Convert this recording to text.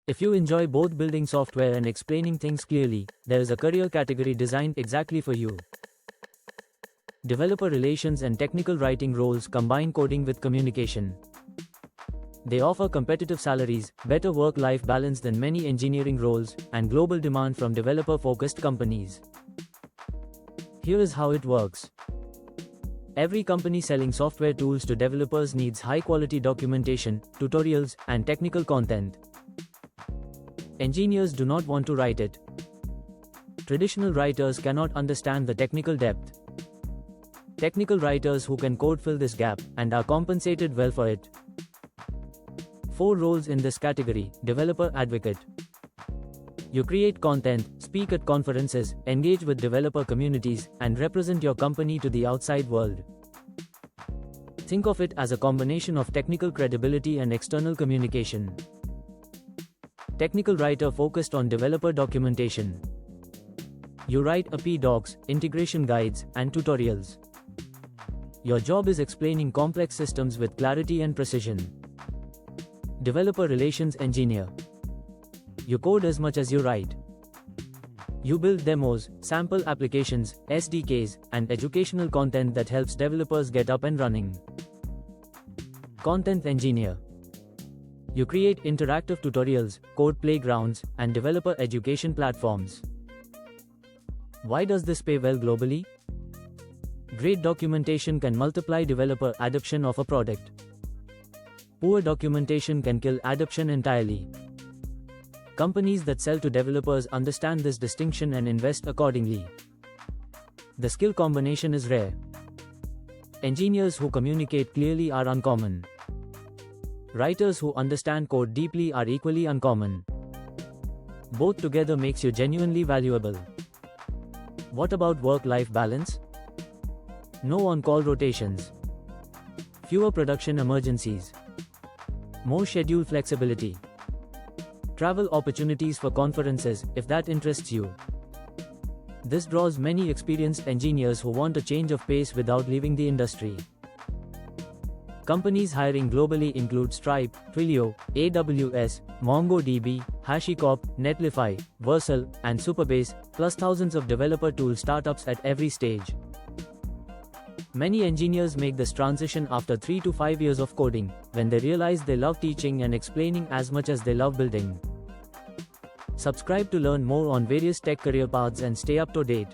If you enjoy both building software and explaining things clearly, there is a career category designed exactly for you. Developer relations and technical writing roles combine coding with communication. They offer competitive salaries, better work-life balance than many engineering roles, and global demand from developer-focused companies. Here is how it works. Every company selling software tools to developers needs high-quality documentation, tutorials, and technical content. Engineers do not want to write it. Traditional writers cannot understand the technical depth. Technical writers who can code fill this gap, and are compensated well for it. 4 roles in this category: developer advocate. You create content, speak at conferences, engage with developer communities, and represent your company to the outside world. Think of it as a combination of technical credibility and external communication. Technical writer focused on developer documentation. You write API docs, integration guides, and tutorials. Your job is explaining complex systems with clarity and precision. Developer relations engineer. You code as much as you write. You build demos, sample applications, SDKs, and educational content that helps developers get up and running. Content engineer. You create interactive tutorials, code playgrounds, and developer education platforms. Why does this pay well globally? Great documentation can multiply developer adoption of a product. Poor documentation can kill adoption entirely. Companies that sell to developers understand this distinction and invest accordingly. The skill combination is rare. Engineers who communicate clearly are uncommon. Writers who understand code deeply are equally uncommon. Both together makes you genuinely valuable. What about work-life balance? No on-call rotations. Fewer production emergencies. More schedule flexibility. Travel opportunities for conferences, if that interests you. This draws many experienced engineers who want a change of pace without leaving the industry. Companies hiring globally include Stripe, Twilio, AWS, MongoDB, HashiCorp, Netlify, Vercel, and Supabase, plus thousands of developer tool startups at every stage. Many engineers make this transition after 3 to 5 years of coding, when they realize they love teaching and explaining as much as they love building. Subscribe to learn more on various tech career paths and stay up to date.